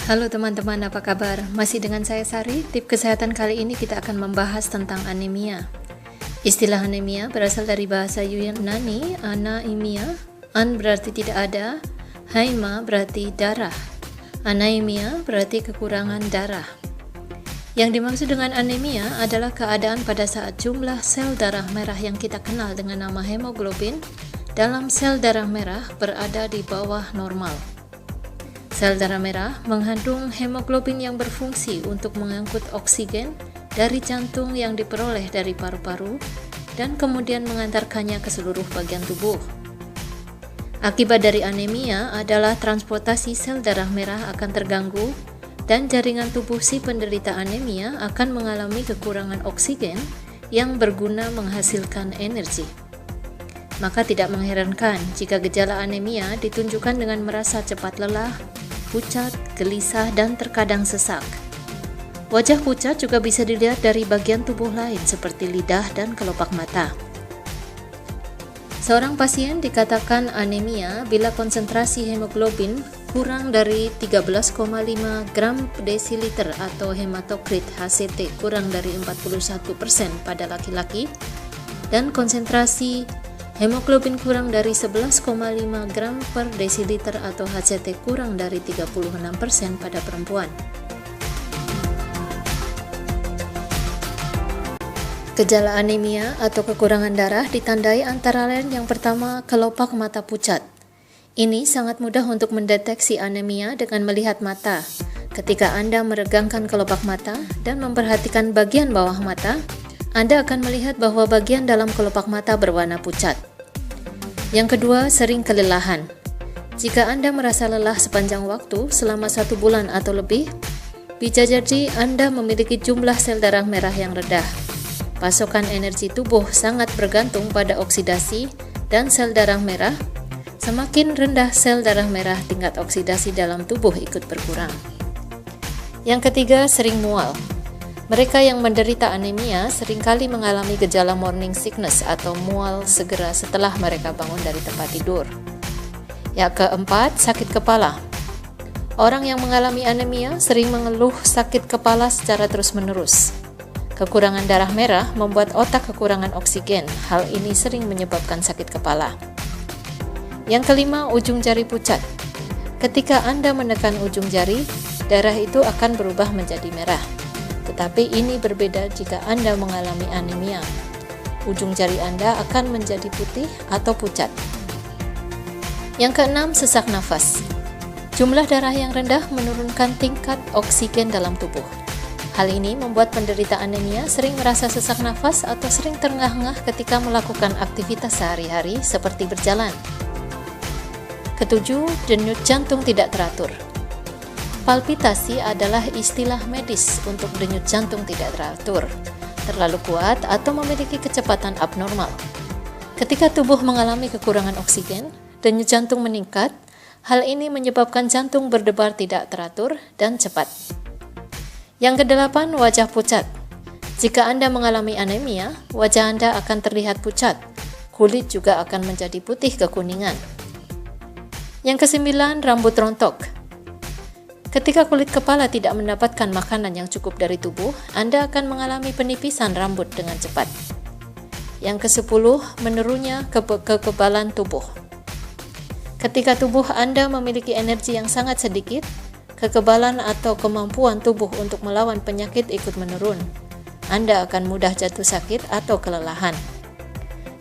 Halo teman-teman, apa kabar? Masih dengan saya Sari. Tip kesehatan kali ini kita akan membahas tentang anemia. Istilah anemia berasal dari bahasa Yunani, anaemia. An berarti tidak ada, haima berarti darah. Anaemia berarti kekurangan darah. Yang dimaksud dengan anemia adalah keadaan pada saat jumlah sel darah merah yang kita kenal dengan nama hemoglobin dalam sel darah merah berada di bawah normal. Sel darah merah mengandung hemoglobin yang berfungsi untuk mengangkut oksigen dari jantung yang diperoleh dari paru-paru dan kemudian mengantarkannya ke seluruh bagian tubuh. Akibat dari anemia adalah transportasi sel darah merah akan terganggu dan jaringan tubuh si penderita anemia akan mengalami kekurangan oksigen yang berguna menghasilkan energi. Maka tidak mengherankan jika gejala anemia ditunjukkan dengan merasa cepat lelah, pucat, gelisah, dan terkadang sesak. Wajah pucat juga bisa dilihat dari bagian tubuh lain seperti lidah dan kelopak mata. Seorang pasien dikatakan anemia bila konsentrasi hemoglobin kurang dari 13,5 gram per desiliter atau hematokrit HCT kurang dari 41% pada laki-laki dan konsentrasi hemoglobin kurang dari 11,5 gram per desiliter atau HCT kurang dari 36% pada perempuan. Gejala anemia atau kekurangan darah ditandai antara lain yang pertama, kelopak mata pucat. Ini sangat mudah untuk mendeteksi anemia dengan melihat mata. Ketika Anda meregangkan kelopak mata dan memperhatikan bagian bawah mata, Anda akan melihat bahwa bagian dalam kelopak mata berwarna pucat. Yang kedua, sering kelelahan. Jika Anda merasa lelah sepanjang waktu selama 1 bulan atau lebih, bisa jadi Anda memiliki jumlah sel darah merah yang rendah. Pasokan energi tubuh sangat bergantung pada oksidasi dan sel darah merah. Semakin rendah sel darah merah, tingkat oksidasi dalam tubuh ikut berkurang. Yang ketiga, sering mual. Mereka yang menderita anemia seringkali mengalami gejala morning sickness atau mual segera setelah mereka bangun dari tempat tidur. Yang keempat, sakit kepala. Orang yang mengalami anemia sering mengeluh sakit kepala secara terus-menerus. Kekurangan darah merah membuat otak kekurangan oksigen. Hal ini sering menyebabkan sakit kepala. Yang kelima, ujung jari pucat. Ketika Anda menekan ujung jari, darah itu akan berubah menjadi merah. Tetapi ini berbeda jika Anda mengalami anemia. Ujung jari Anda akan menjadi putih atau pucat. Yang keenam, sesak nafas. Jumlah darah yang rendah menurunkan tingkat oksigen dalam tubuh. Hal ini membuat penderita anemia sering merasa sesak nafas atau sering terengah-engah ketika melakukan aktivitas sehari-hari seperti berjalan. Ketujuh, denyut jantung tidak teratur. Palpitasi adalah istilah medis untuk denyut jantung tidak teratur, terlalu kuat atau memiliki kecepatan abnormal. Ketika tubuh mengalami kekurangan oksigen, denyut jantung meningkat. Hal ini menyebabkan jantung berdebar tidak teratur dan cepat. Yang kedelapan, wajah pucat. Jika Anda mengalami anemia, wajah Anda akan terlihat pucat. Kulit juga akan menjadi putih kekuningan. Yang kesembilan, rambut rontok. Ketika kulit kepala tidak mendapatkan makanan yang cukup dari tubuh, Anda akan mengalami penipisan rambut dengan cepat. Yang ke-10, menurunnya kekebalan tubuh. Ketika tubuh Anda memiliki energi yang sangat sedikit, kekebalan atau kemampuan tubuh untuk melawan penyakit ikut menurun. Anda akan mudah jatuh sakit atau kelelahan.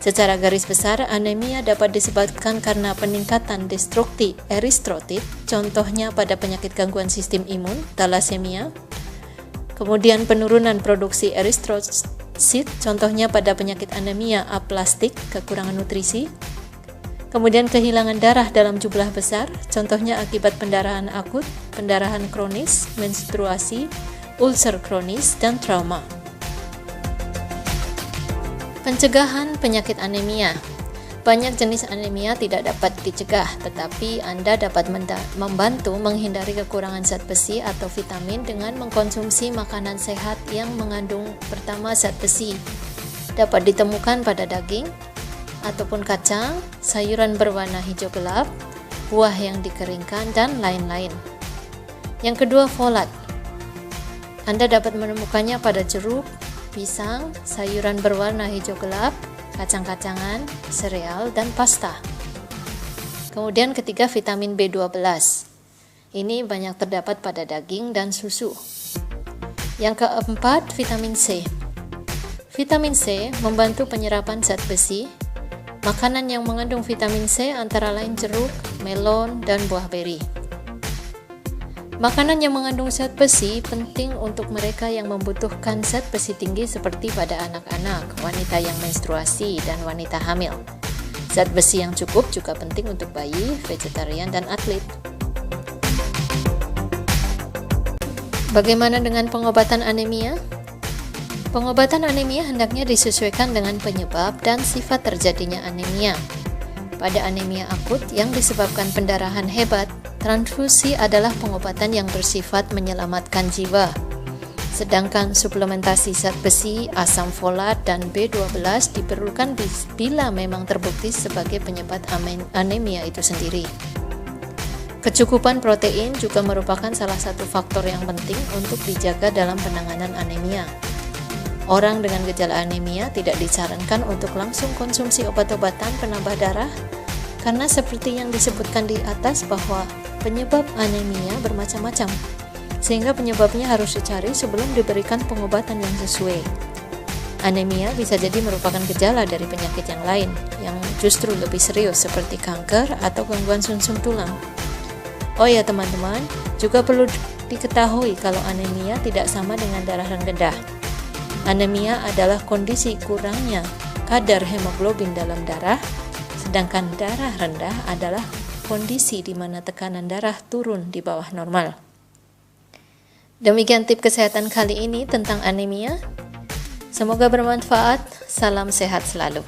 Secara garis besar, anemia dapat disebabkan karena peningkatan destruksi eritrosit, contohnya pada penyakit gangguan sistem imun, thalassemia. Kemudian penurunan produksi eritrosit, contohnya pada penyakit anemia aplastik, kekurangan nutrisi. Kemudian kehilangan darah dalam jumlah besar, contohnya akibat pendarahan akut, pendarahan kronis, menstruasi, ulcer kronis, dan trauma. Pencegahan penyakit anemia. Banyak jenis anemia tidak dapat dicegah, tetapi Anda dapat membantu menghindari kekurangan zat besi atau vitamin dengan mengkonsumsi makanan sehat yang mengandung pertama zat besi. Dapat ditemukan pada daging ataupun kacang, sayuran berwarna hijau gelap, buah yang dikeringkan, dan lain-lain. Yang kedua, folat. Anda dapat menemukannya pada jeruk, pisang, sayuran berwarna hijau gelap, kacang-kacangan, sereal, dan pasta. Kemudian ketiga, vitamin B12. Ini banyak terdapat pada daging dan susu. Yang keempat, vitamin C. Vitamin C membantu penyerapan zat besi. Makanan yang mengandung vitamin C antara lain jeruk, melon, dan buah beri. Makanan yang mengandung zat besi penting untuk mereka yang membutuhkan zat besi tinggi seperti pada anak-anak, wanita yang menstruasi, dan wanita hamil. Zat besi yang cukup juga penting untuk bayi, vegetarian, dan atlet. Bagaimana dengan pengobatan anemia? Pengobatan anemia hendaknya disesuaikan dengan penyebab dan sifat terjadinya anemia. Pada anemia akut yang disebabkan pendarahan hebat, transfusi adalah pengobatan yang bersifat menyelamatkan jiwa. Sedangkan suplementasi zat besi, asam folat, dan B12 diperlukan bila memang terbukti sebagai penyebab anemia itu sendiri. Kecukupan protein juga merupakan salah satu faktor yang penting untuk dijaga dalam penanganan anemia. Orang dengan gejala anemia tidak disarankan untuk langsung konsumsi obat-obatan penambah darah, karena seperti yang disebutkan di atas bahwa penyebab anemia bermacam-macam, sehingga penyebabnya harus dicari sebelum diberikan pengobatan yang sesuai. Anemia bisa jadi merupakan gejala dari penyakit yang lain, yang justru lebih serius seperti kanker atau gangguan sumsum tulang. Oh ya teman-teman, juga perlu diketahui kalau anemia tidak sama dengan darah rendah. Anemia adalah kondisi kurangnya kadar hemoglobin dalam darah, sedangkan darah rendah adalah kondisi di mana tekanan darah turun di bawah normal. Demikian tip kesehatan kali ini tentang anemia. Semoga bermanfaat. Salam sehat selalu.